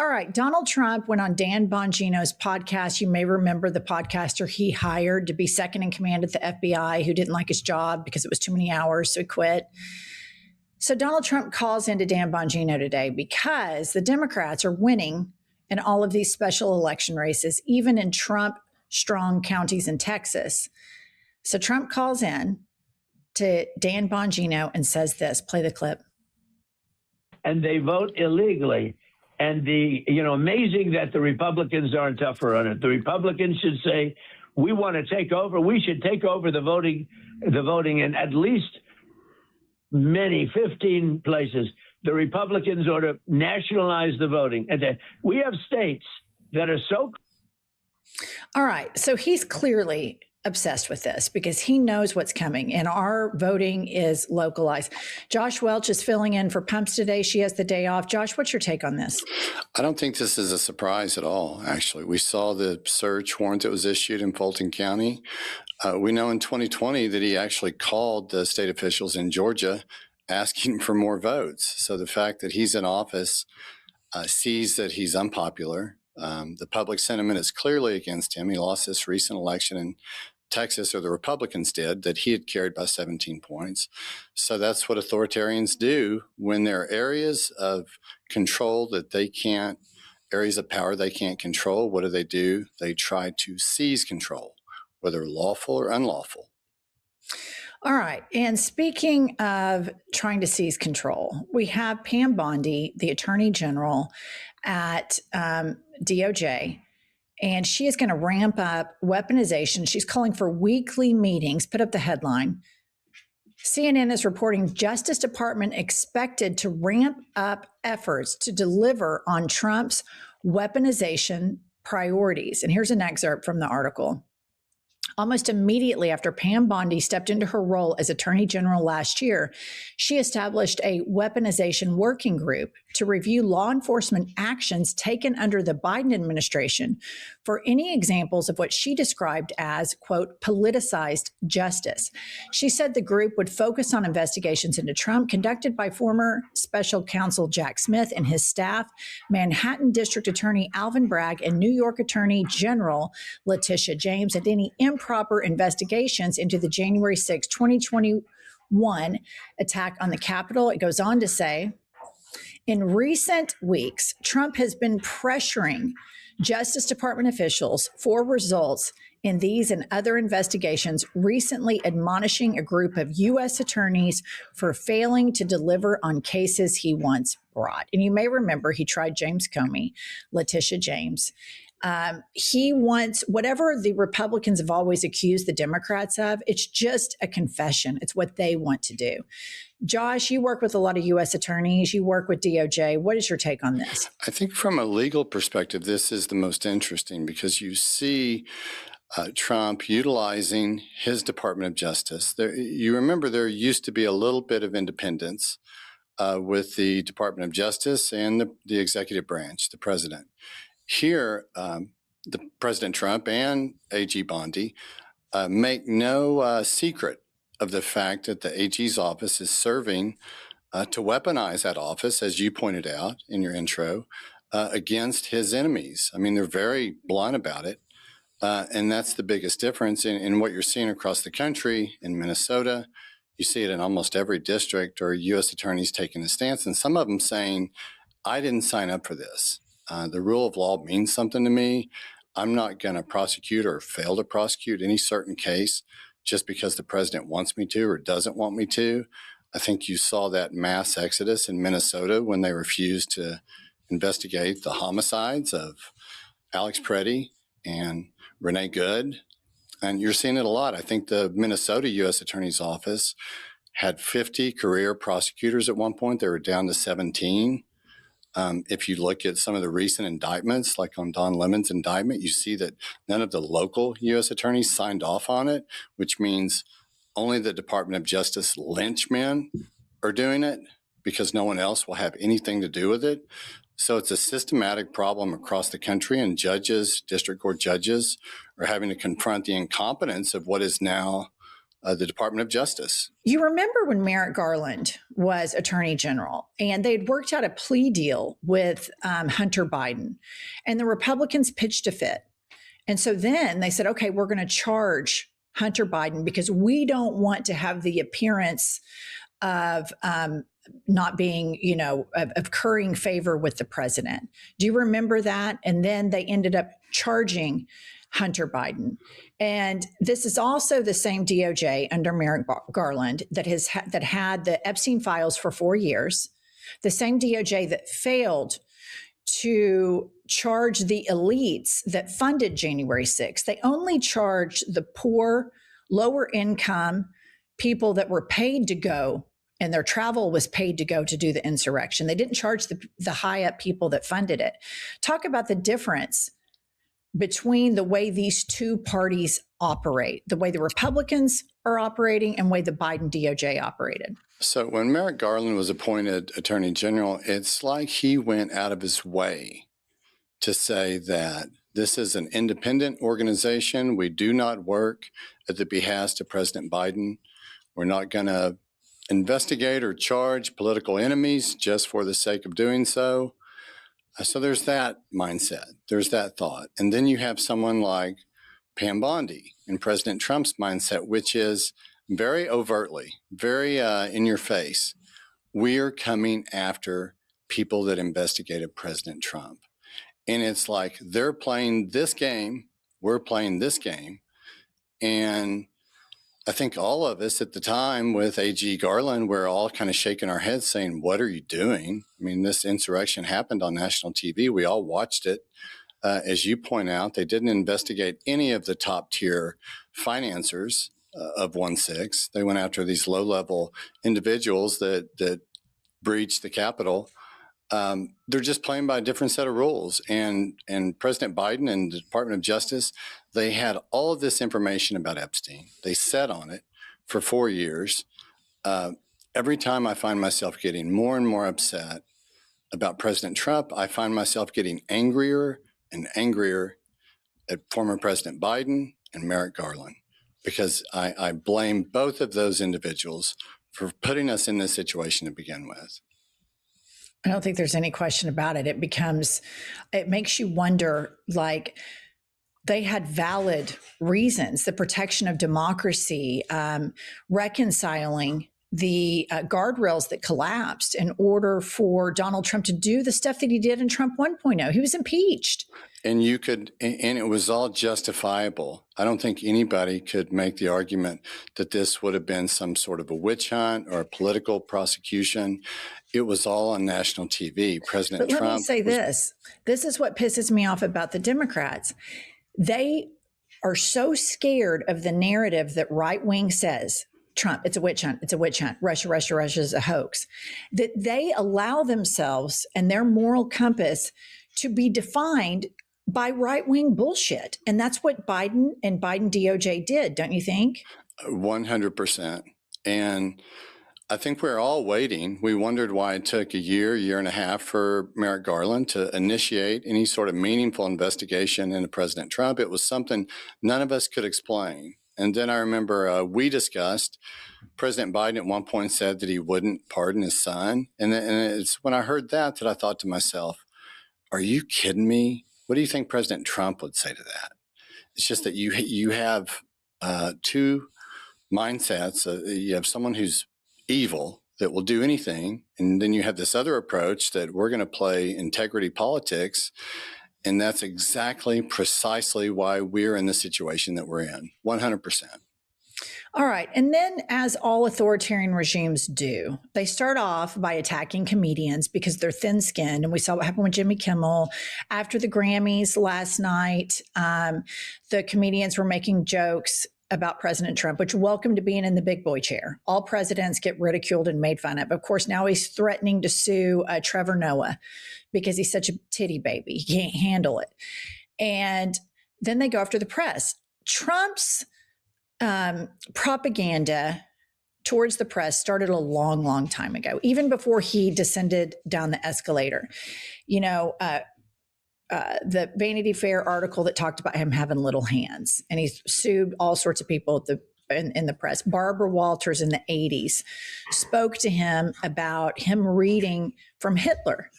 All right. Donald Trump went on Dan Bongino's podcast. You may remember the podcaster he hired to be second in command at the FBI, who didn't like his job because it was too many hours, so he quit. So Donald Trump calls into Dan Bongino today because the Democrats are winning in all of these special election races, even in Trump-strong counties in Texas. So Trump calls in to Dan Bongino and says this. Play the clip. And they vote illegally. And amazing that the Republicans aren't tougher on it. The Republicans should say, we want to take over. We should take over the voting in at least 15 places. The Republicans ought to nationalize the voting. And we have states that are so. All right. So he's clearly obsessed with this because he knows what's coming, and our voting is localized. Josh Welch is filling in for Pumps today. She has the day off. Josh, what's your take on this? I don't think this is a surprise at all, actually. We saw the search warrant that was issued in Fulton County. We know in 2020 that he actually called the state officials in Georgia asking for more votes. So the fact that he's in office sees that he's unpopular. The public sentiment is clearly against him. He lost this recent election in Texas, or the Republicans did, that he had carried by 17 points. So that's what authoritarians do when there are areas of control that they can't, areas of power they can't control. What do? They try to seize control, whether lawful or unlawful. All right. And speaking of trying to seize control, we have Pam Bondi, the Attorney General at DOJ, and she is going to ramp up weaponization. She's calling for weekly meetings. Put up the headline. CNN is reporting Justice Department expected to ramp up efforts to deliver on Trump's weaponization priorities. And here's an excerpt from the article. Almost immediately after Pam Bondi stepped into her role as Attorney General last year, she established a weaponization working group to review law enforcement actions taken under the Biden administration for any examples of what she described as, quote, politicized justice. She said the group would focus on investigations into Trump conducted by former special counsel Jack Smith and his staff, Manhattan District Attorney Alvin Bragg, and New York Attorney General Letitia James, and any improper investigations into the January 6, 2021 attack on the Capitol. It goes on to say, in recent weeks, Trump has been pressuring Justice Department officials for results in these and other investigations, recently admonishing a group of U.S. attorneys for failing to deliver on cases he once brought. And you may remember he tried James Comey, Letitia James. He wants whatever the Republicans have always accused the Democrats of. It's just a confession. It's what they want to do. Josh, you work with a lot of U.S. attorneys. You work with DOJ. What is your take on this? I think from a legal perspective, this is the most interesting because you see Trump utilizing his Department of Justice. You remember there used to be a little bit of independence with the Department of Justice and the executive branch, the president. Here, the President Trump and AG Bondi make no secret of the fact that the AG's office is serving to weaponize that office, as you pointed out in your intro, against his enemies. I mean, they're very blunt about it. And that's the biggest difference in what you're seeing across the country. In Minnesota, you see it in almost every district, or U.S. attorneys taking a stance, and some of them saying, I didn't sign up for this. The rule of law means something to me. I'm not going to prosecute or fail to prosecute any certain case just because the president wants me to or doesn't want me to. I think you saw that mass exodus in Minnesota when they refused to investigate the homicides of Alex Preddy and Renee Good. And you're seeing it a lot. I think the Minnesota U.S. Attorney's Office had 50 career prosecutors at one point. They were down to 17. If you look at some of the recent indictments, like on Don Lemon's indictment, you see that none of the local U.S. attorneys signed off on it, which means only the Department of Justice lynchmen are doing it because no one else will have anything to do with it. So it's a systematic problem across the country, and judges, district court judges, are having to confront the incompetence of what is now the Department of Justice. You remember when Merrick Garland was Attorney General and they'd worked out a plea deal with Hunter Biden, and the Republicans pitched a fit. And so then they said, okay, we're going to charge Hunter Biden because we don't want to have the appearance of not being, of currying favor with the president. Do you remember that? And then they ended up charging Hunter Biden. And this is also the same DOJ under Merrick Garland that had the Epstein files for 4 years, the same DOJ that failed to charge the elites that funded January 6th. They only charged the poor, lower income people that were paid to go, and their travel was paid to go to do the insurrection. They didn't charge the high up people that funded it. Talk about the difference between the way these two parties operate, the way the Republicans are operating and the way the Biden DOJ operated. So when Merrick Garland was appointed Attorney General, it's like he went out of his way to say that this is an independent organization. We do not work at the behest of President Biden. We're not going to investigate or charge political enemies just for the sake of doing so. So there's that mindset. There's that thought. And then you have someone like Pam Bondi in President Trump's mindset, which is very overtly, very in your face. We're coming after people that investigated President Trump. And it's like they're playing this game, we're playing this game. And I think all of us at the time with AG Garland, we're all kind of shaking our heads saying, what are you doing? I mean, this insurrection happened on national TV. We all watched it. As you point out, they didn't investigate any of the top tier financiers of 1-6. They went after these low level individuals that breached the Capitol. They're just playing by a different set of rules. And President Biden and the Department of Justice, they had all of this information about Epstein. They sat on it for 4 years. Every time I find myself getting more and more upset about President Trump, I find myself getting angrier and angrier at former President Biden and Merrick Garland, because I blame both of those individuals for putting us in this situation to begin with. I don't think there's any question about it. It makes you wonder, like, they had valid reasons, the protection of democracy, reconciling the guardrails that collapsed in order for Donald Trump to do the stuff that he did in Trump 1.0. He was impeached. And it was all justifiable. I don't think anybody could make the argument that this would have been some sort of a witch hunt or a political prosecution. It was all on national TV. President Trump. Let me say this. This is what pisses me off about the Democrats. They are so scared of the narrative that right wing says, Trump, it's a witch hunt. It's a witch hunt. Russia is a hoax. That they allow themselves and their moral compass to be defined by right-wing bullshit. And that's what Biden and Biden DOJ did, don't you think? 100%. And I think we're all waiting. We wondered why it took a year and a half for Merrick Garland to initiate any sort of meaningful investigation into President Trump. It was something none of us could explain. And then I remember we discussed, President Biden at one point said that he wouldn't pardon his son. And it's when I heard that I thought to myself, are you kidding me? What do you think President Trump would say to that? It's just that you have two mindsets. You have someone who's evil that will do anything. And then you have this other approach that we're going to play integrity politics. And that's precisely why we're in the situation that we're in, 100%. All right. And then, as all authoritarian regimes do, they start off by attacking comedians because they're thin-skinned. And we saw what happened with Jimmy Kimmel. After the Grammys last night, the comedians were making jokes about President Trump, which welcome to being in the big boy chair. All presidents get ridiculed and made fun of. Of course, now he's threatening to sue Trevor Noah because he's such a titty baby. He can't handle it. And then they go after the press. Trump's propaganda towards the press started a long, long time ago, even before he descended down the escalator. The Vanity Fair article that talked about him having little hands, and he's sued all sorts of people in the press. Barbara Walters in the 80s spoke to him about him reading from Hitler.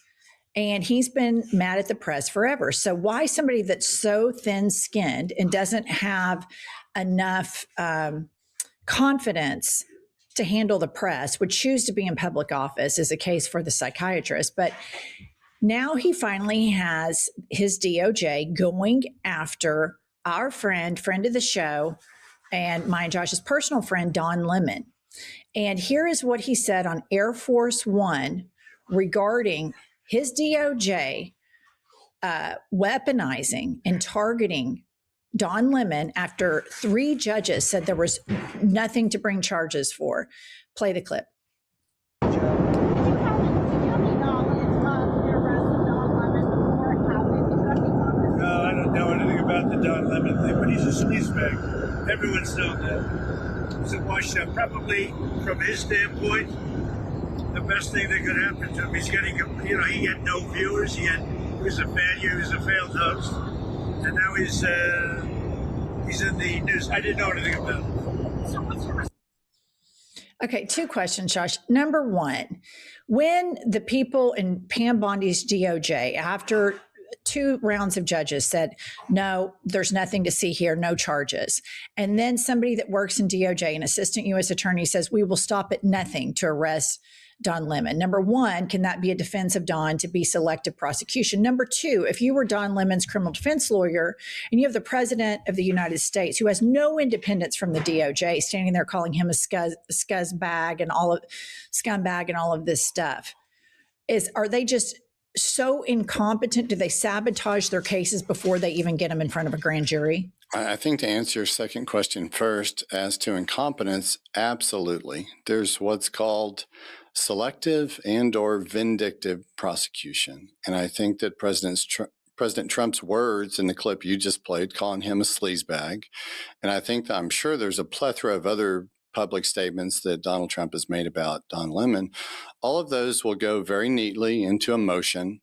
And he's been mad at the press forever. So why somebody that's so thin-skinned and doesn't have enough confidence to handle the press would choose to be in public office is a case for the psychiatrist. But now he finally has his DOJ going after our friend of the show, and my and Josh's personal friend, Don Lemon. And here is what he said on Air Force One regarding his DOJ weaponizing and targeting Don Lemon after 3 judges said there was nothing to bring charges for. Play the clip. I don't know anything about the Don Lemon thing, but he's a sleazebag. Everyone's known that. He's a washout. Probably, from his standpoint, the best thing that could happen to him, he's getting, he had no viewers. He was a failure. He was a failed host. And now he's in the news. I didn't know anything about him. Okay, 2 questions, Josh. Number 1, when the people in Pam Bondi's DOJ, after 2 rounds of judges said, no, there's nothing to see here, no charges. And then somebody that works in DOJ, an assistant U.S. attorney, says, we will stop at nothing to arrest Don Lemon. Number 1, can that be a defense of Don to be selective prosecution? Number 2, if you were Don Lemon's criminal defense lawyer and you have the president of the United States who has no independence from the DOJ standing there calling him a scumbag and all of this stuff, are they just so incompetent? Do they sabotage their cases before they even get them in front of a grand jury? I think to answer your second question first, as to incompetence, absolutely. There's what's called selective and or vindictive prosecution. And I think that President Trump's words in the clip you just played, calling him a sleazebag, and I'm sure there's a plethora of other public statements that Donald Trump has made about Don Lemon, all of those will go very neatly into a motion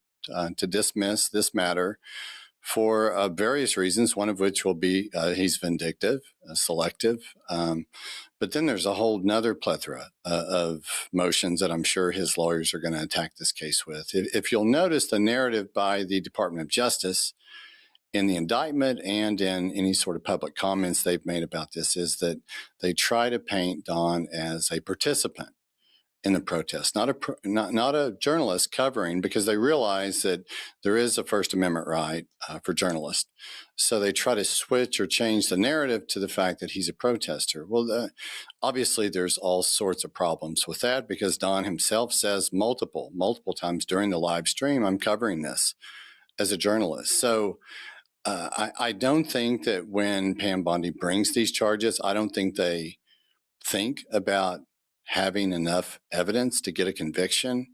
to dismiss this matter for various reasons, one of which will be he's vindictive, selective. But then there's a whole nother plethora of motions that I'm sure his lawyers are going to attack this case with. If you'll notice, the narrative by the Department of Justice in the indictment and in any sort of public comments they've made about this is that they try to paint Don as a participant in the protest, not a journalist covering, because they realize that there is a First Amendment right for journalists. So they try to switch or change the narrative to the fact that he's a protester. Well, obviously there's all sorts of problems with that, because Don himself says multiple times during the live stream, I'm covering this as a journalist. So I don't think that when Pam Bondi brings these charges, I don't think they think about having enough evidence to get a conviction.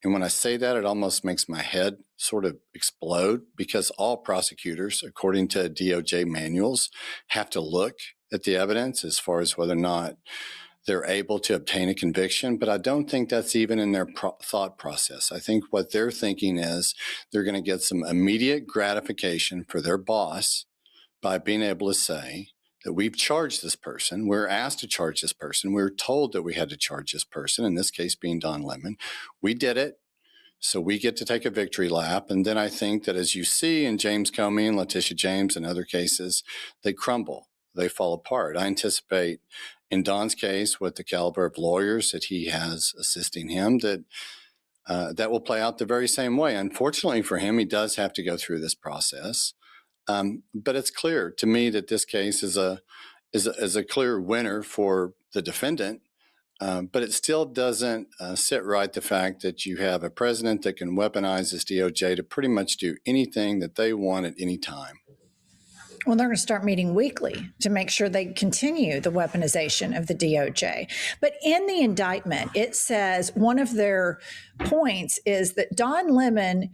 And when I say that, it almost makes my head sort of explode, because all prosecutors, according to DOJ manuals, have to look at the evidence as far as whether or not they're able to obtain a conviction. But I don't think that's even in their thought process. I think what they're thinking is they're going to get some immediate gratification for their boss by being able to say that we've charged this person. We're asked to charge this person. We were told that we had to charge this person, in this case being Don Lemon. We did it, so we get to take a victory lap. And then I think that, as you see in James Comey and Letitia James and other cases, they crumble. They fall apart. I anticipate in Don's case, with the caliber of lawyers that he has assisting him, that that will play out the very same way. Unfortunately for him, he does have to go through this process. But it's clear to me that this case is a clear winner for the defendant. But it still doesn't sit right, the fact that you have a president that can weaponize his DOJ to pretty much do anything that they want at any time. Well, they're going to start meeting weekly to make sure they continue the weaponization of the DOJ. But in the indictment, it says one of their points is that Don Lemon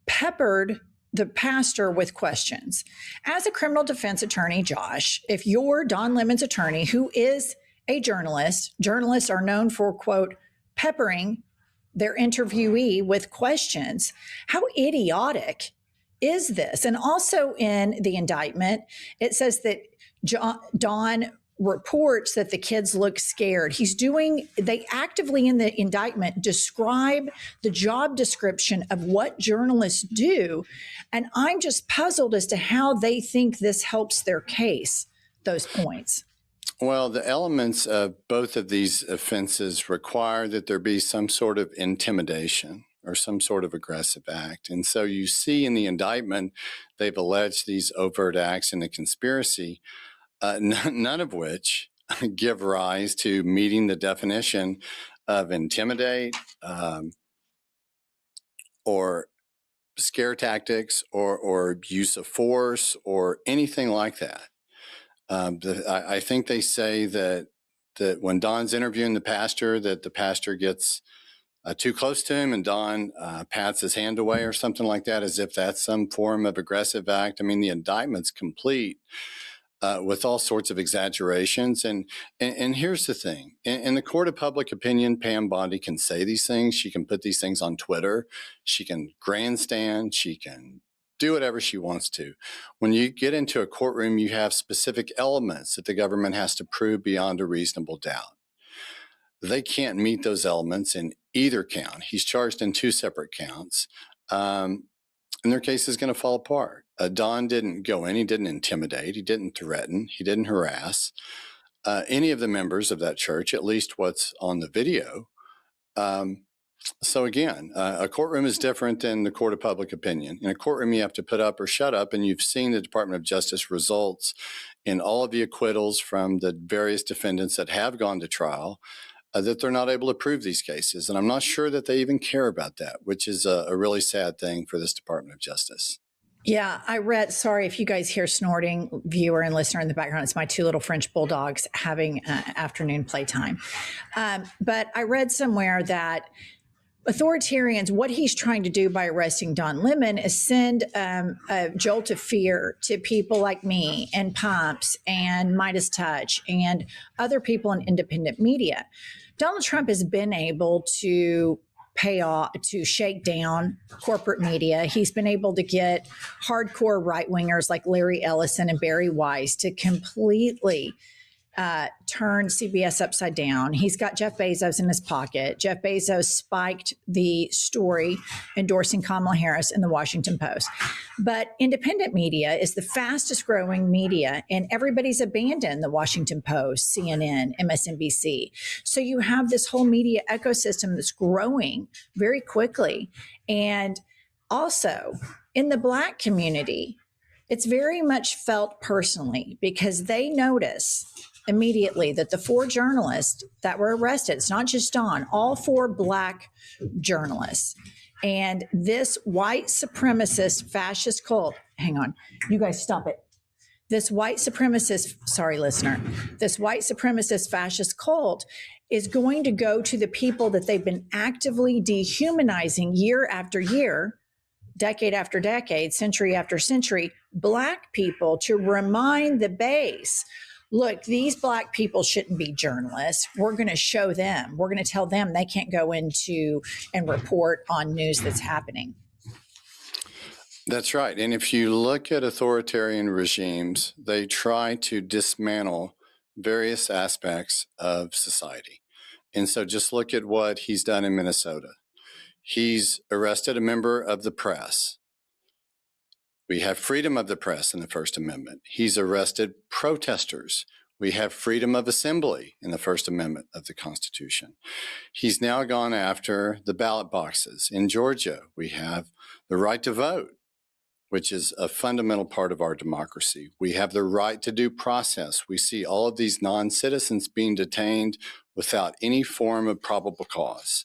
peppered the pastor with questions. As a criminal defense attorney, Josh, if you're Don Lemon's attorney, who is a journalist, journalists are known for, quote, peppering their interviewee with questions. How idiotic is this? And also in the indictment, it says that Don reports that the kids look scared. They actively in the indictment describe the job description of what journalists do. And I'm just puzzled as to how they think this helps their case, those points. Well, the elements of both of these offenses require that there be some sort of intimidation or some sort of aggressive act. And so you see in the indictment, they've alleged these overt acts in the conspiracy, none of which give rise to meeting the definition of intimidate or scare tactics or use of force or anything like that. I think they say that when Don's interviewing the pastor, that the pastor gets too close to him and Don pats his hand away or something like that, as if that's some form of aggressive act. I mean, the indictment's complete with all sorts of exaggerations. And here's the thing. In the court of public opinion, Pam Bondi can say these things. She can put these things on Twitter. She can grandstand. She can do whatever she wants to. When you get into a courtroom, you have specific elements that the government has to prove beyond a reasonable doubt. They can't meet those elements in either count. He's charged in 2 separate counts, and their case is going to fall apart. Don didn't go in. He didn't intimidate. He didn't threaten. He didn't harass any of the members of that church, at least what's on the video. So again, a courtroom is different than the court of public opinion. In a courtroom, you have to put up or shut up, and you've seen the Department of Justice results in all of the acquittals from the various defendants that have gone to trial, that they're not able to prove these cases. And I'm not sure that they even care about that, which is a really sad thing for this Department of Justice. Yeah, I read, sorry if you guys hear snorting, viewer and listener in the background, it's my 2 little French bulldogs having afternoon playtime. But I read somewhere that authoritarians, what he's trying to do by arresting Don Lemon is send a jolt of fear to people like me and Pumps and Midas Touch and other people in independent media. Donald Trump has been able to shake down corporate media. He's been able to get hardcore right-wingers like Larry Ellison and Barry Weiss to completely turn CBS upside down. He's got Jeff Bezos in his pocket. Jeff Bezos spiked the story endorsing Kamala Harris in the Washington Post. But independent media is the fastest growing media, and everybody's abandoned the Washington Post, CNN, MSNBC. So you have this whole media ecosystem that's growing very quickly. And also in the Black community, it's very much felt personally because they notice immediately that the 4 journalists that were arrested, it's not just Don, all 4 Black journalists. And this white supremacist fascist cult, hang on, you guys stop it. This white supremacist, sorry, listener, this white supremacist fascist cult is going to go to the people that they've been actively dehumanizing year after year, decade after decade, century after century, Black people, to remind the base, look, these Black people shouldn't be journalists. We're going to show them. We're going to tell them they can't go into and report on news that's happening. That's right. And if you look at authoritarian regimes, they try to dismantle various aspects of society. And so just look at what he's done in Minnesota. He's arrested a member of the press. We have freedom of the press in the First Amendment. He's arrested protesters. We have freedom of assembly in the First Amendment of the Constitution. He's now gone after the ballot boxes. In Georgia, we have the right to vote, which is a fundamental part of our democracy. We have the right to due process. We see all of these non-citizens being detained without any form of probable cause.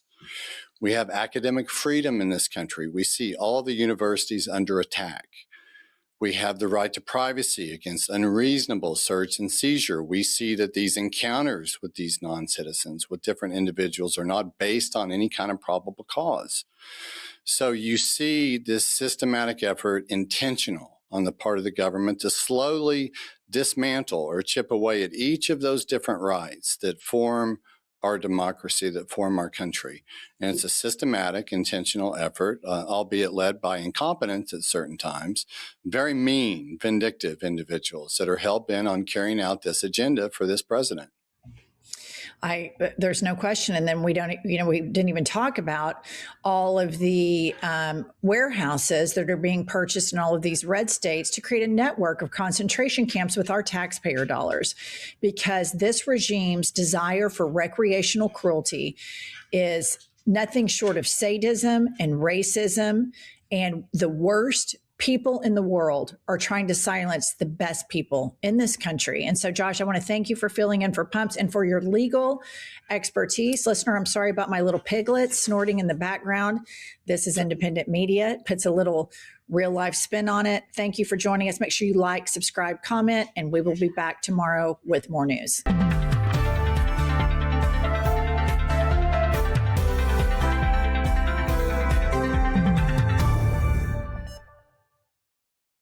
We have academic freedom in this country. We see all the universities under attack. We have the right to privacy against unreasonable search and seizure. We see that these encounters with these non-citizens, with different individuals, are not based on any kind of probable cause. So you see this systematic effort, intentional on the part of the government, to slowly dismantle or chip away at each of those different rights that form our democracy, that form our country. And it's a systematic, intentional effort, albeit led by incompetence at certain times, very mean, vindictive individuals that are hell-bent on carrying out this agenda for this president. There's no question. And then we didn't even talk about all of the warehouses that are being purchased in all of these red states to create a network of concentration camps with our taxpayer dollars, because this regime's desire for recreational cruelty is nothing short of sadism and racism, and the worst people in the world are trying to silence the best people in this country. And so, Josh, I want to thank you for filling in for Pumps and for your legal expertise. Listener, I'm sorry about my little piglets snorting in the background. This is independent media. It puts a little real life spin on it. Thank you for joining us. Make sure you like, subscribe, comment, and we will be back tomorrow with more news.